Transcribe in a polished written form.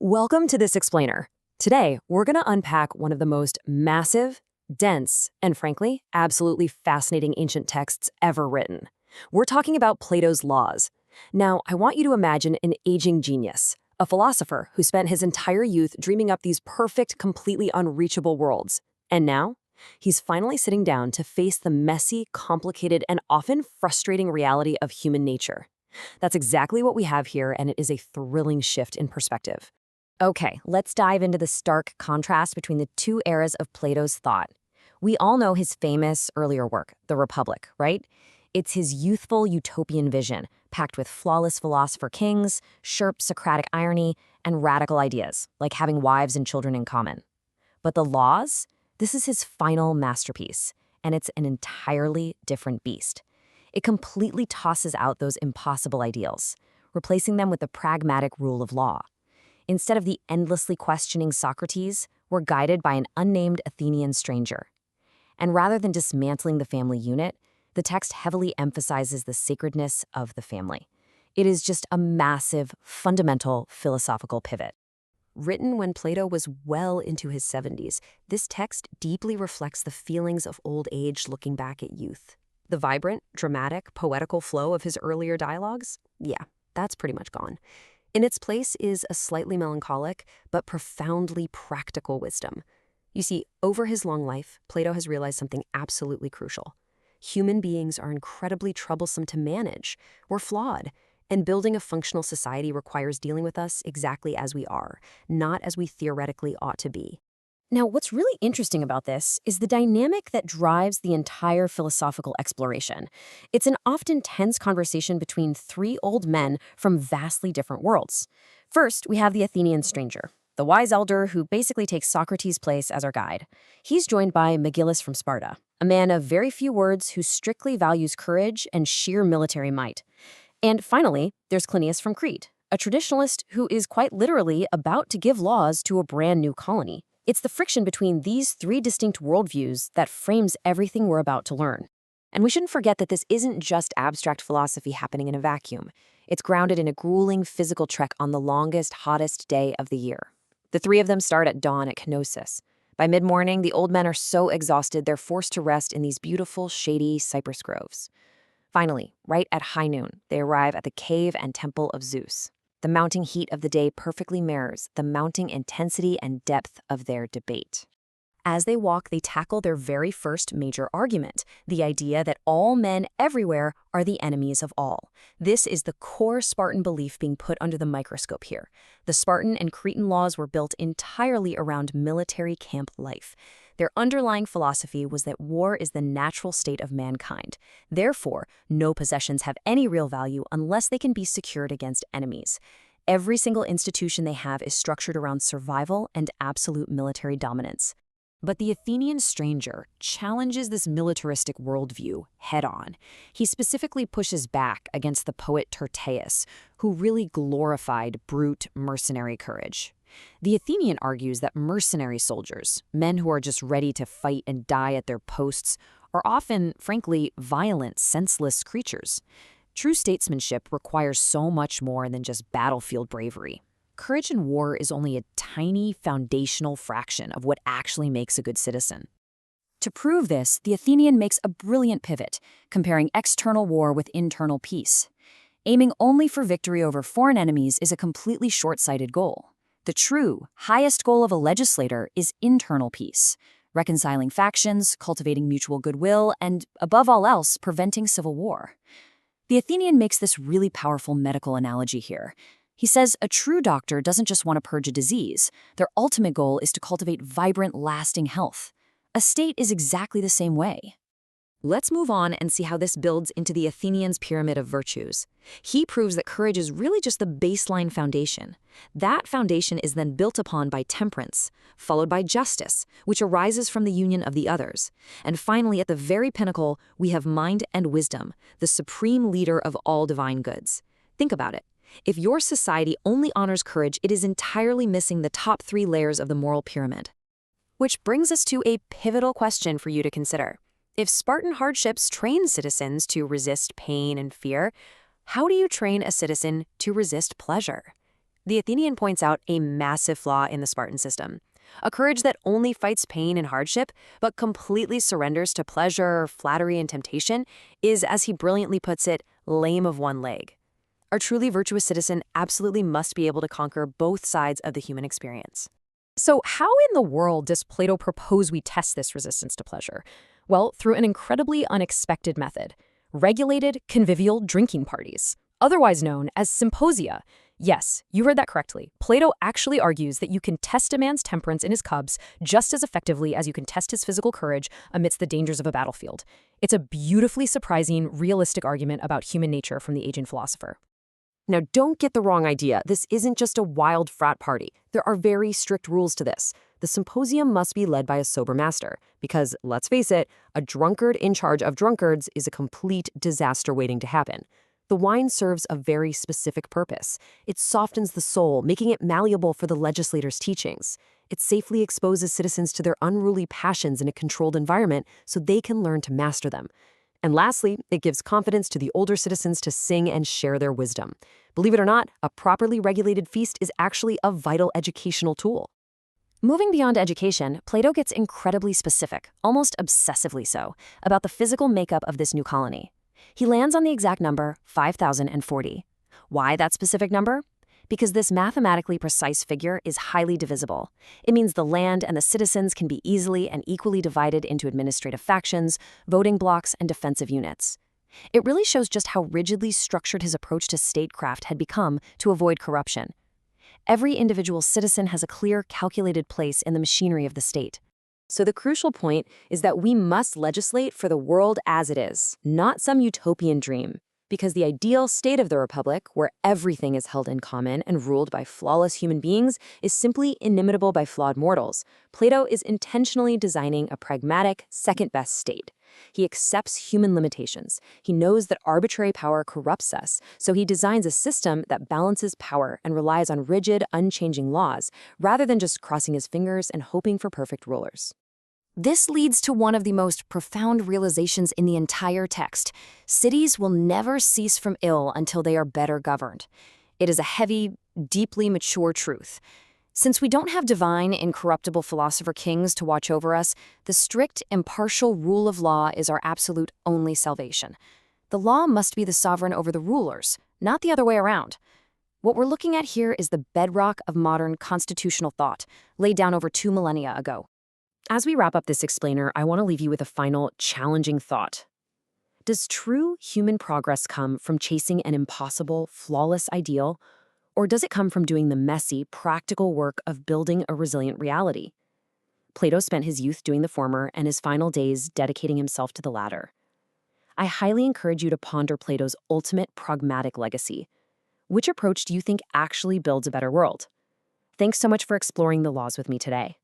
Welcome to This Explainer. Today, we're going to unpack one of the most massive, dense, and frankly, absolutely fascinating ancient texts ever written. We're talking about Plato's Laws. Now, I want you to imagine an aging genius, a philosopher who spent his entire youth dreaming up these perfect, completely unreachable worlds. And now, he's finally sitting down to face the messy, complicated, and often frustrating reality of human nature. That's exactly what we have here, and it is a thrilling shift in perspective. Okay, let's dive into the stark contrast between the two eras of Plato's thought. We all know his famous earlier work, The Republic, right? It's his youthful utopian vision, packed with flawless philosopher-kings, sharp Socratic irony, and radical ideas, like having wives and children in common. But the Laws? This is his final masterpiece, and it's an entirely different beast. It completely tosses out those impossible ideals, replacing them with the pragmatic rule of law. Instead of the endlessly questioning Socrates, we're guided by an unnamed Athenian stranger. And rather than dismantling the family unit, the text heavily emphasizes the sacredness of the family. It is just a massive, fundamental philosophical pivot. Written when Plato was well into his 70s, this text deeply reflects the feelings of old age looking back at youth. The vibrant, dramatic, poetical flow of his earlier dialogues? Yeah, that's pretty much gone. In its place is a slightly melancholic, but profoundly practical wisdom. You see, over his long life, Plato has realized something absolutely crucial. Human beings are incredibly troublesome to manage. We're flawed, and building a functional society requires dealing with us exactly as we are, not as we theoretically ought to be. Now, what's really interesting about this is the dynamic that drives the entire philosophical exploration. It's an often tense conversation between three old men from vastly different worlds. First, we have the Athenian stranger, the wise elder who basically takes Socrates' place as our guide. He's joined by Megillus from Sparta, a man of very few words who strictly values courage and sheer military might. And finally, there's Clinias from Crete, a traditionalist who is quite literally about to give laws to a brand new colony. It's the friction between these three distinct worldviews that frames everything we're about to learn. And we shouldn't forget that this isn't just abstract philosophy happening in a vacuum. It's grounded in a grueling physical trek on the longest, hottest day of the year. The three of them start at dawn at Knossos. By mid-morning, the old men are so exhausted they're forced to rest in these beautiful, shady cypress groves. Finally, right at high noon, they arrive at the cave and temple of Zeus. The mounting heat of the day perfectly mirrors the mounting intensity and depth of their debate. As they walk, they tackle their very first major argument, the idea that all men everywhere are the enemies of all. This is the core Spartan belief being put under the microscope here. The Spartan and Cretan laws were built entirely around military camp life. Their underlying philosophy was that war is the natural state of mankind. Therefore, no possessions have any real value unless they can be secured against enemies. Every single institution they have is structured around survival and absolute military dominance. But the Athenian stranger challenges this militaristic worldview head-on. He specifically pushes back against the poet Tyrtaeus, who really glorified brute mercenary courage. The Athenian argues that mercenary soldiers, men who are just ready to fight and die at their posts, are often, frankly, violent, senseless creatures. True statesmanship requires so much more than just battlefield bravery. Courage in war is only a tiny foundational fraction of what actually makes a good citizen. To prove this, the Athenian makes a brilliant pivot, comparing external war with internal peace. Aiming only for victory over foreign enemies is a completely short-sighted goal. The true, highest goal of a legislator is internal peace, reconciling factions, cultivating mutual goodwill, and, above all else, preventing civil war. The Athenian makes this really powerful medical analogy here. He says a true doctor doesn't just want to purge a disease. Their ultimate goal is to cultivate vibrant, lasting health. A state is exactly the same way. Let's move on and see how this builds into the Athenian's pyramid of virtues. He proves that courage is really just the baseline foundation. That foundation is then built upon by temperance, followed by justice, which arises from the union of the others. And finally, at the very pinnacle, we have mind and wisdom, the supreme leader of all divine goods. Think about it. If your society only honors courage, it is entirely missing the top three layers of the moral pyramid. Which brings us to a pivotal question for you to consider. If Spartan hardships train citizens to resist pain and fear, how do you train a citizen to resist pleasure? The Athenian points out a massive flaw in the Spartan system. A courage that only fights pain and hardship, but completely surrenders to pleasure, flattery, and temptation is, as he brilliantly puts it, lame of one leg. A truly virtuous citizen absolutely must be able to conquer both sides of the human experience. So how in the world does Plato propose we test this resistance to pleasure? Well, through an incredibly unexpected method: regulated convivial drinking parties, otherwise known as symposia. Yes, you heard that correctly. Plato actually argues that you can test a man's temperance in his cubs just as effectively as you can test his physical courage amidst the dangers of a battlefield. It's a beautifully surprising, realistic argument about human nature from the ancient philosopher. Now, don't get the wrong idea. This isn't just a wild frat party. There are very strict rules to this. The symposium must be led by a sober master, because, let's face it, a drunkard in charge of drunkards is a complete disaster waiting to happen. The wine serves a very specific purpose. It softens the soul, making it malleable for the legislator's teachings. It safely exposes citizens to their unruly passions in a controlled environment so they can learn to master them. And lastly, it gives confidence to the older citizens to sing and share their wisdom. Believe it or not, a properly regulated feast is actually a vital educational tool. Moving beyond education, Plato gets incredibly specific, almost obsessively so, about the physical makeup of this new colony. He lands on the exact number 5,040. Why that specific number? Because this mathematically precise figure is highly divisible. It means the land and the citizens can be easily and equally divided into administrative factions, voting blocks, and defensive units. It really shows just how rigidly structured his approach to statecraft had become to avoid corruption. Every individual citizen has a clear, calculated place in the machinery of the state. So the crucial point is that we must legislate for the world as it is, not some utopian dream. Because the ideal state of the Republic, where everything is held in common and ruled by flawless human beings, is simply inimitable by flawed mortals. Plato is intentionally designing a pragmatic, second-best state. He accepts human limitations. He knows that arbitrary power corrupts us, so he designs a system that balances power and relies on rigid, unchanging laws, rather than just crossing his fingers and hoping for perfect rulers. This leads to one of the most profound realizations in the entire text. Cities will never cease from ill until they are better governed. It is a heavy, deeply mature truth. Since we don't have divine, incorruptible philosopher-kings to watch over us, the strict, impartial rule of law is our absolute only salvation. The law must be the sovereign over the rulers, not the other way around. What we're looking at here is the bedrock of modern constitutional thought, laid down over 2 millennia ago. As we wrap up this explainer, I want to leave you with a final, challenging thought. Does true human progress come from chasing an impossible, flawless ideal, or does it come from doing the messy, practical work of building a resilient reality? Plato spent his youth doing the former and his final days dedicating himself to the latter. I highly encourage you to ponder Plato's ultimate pragmatic legacy. Which approach do you think actually builds a better world? Thanks so much for exploring the laws with me today.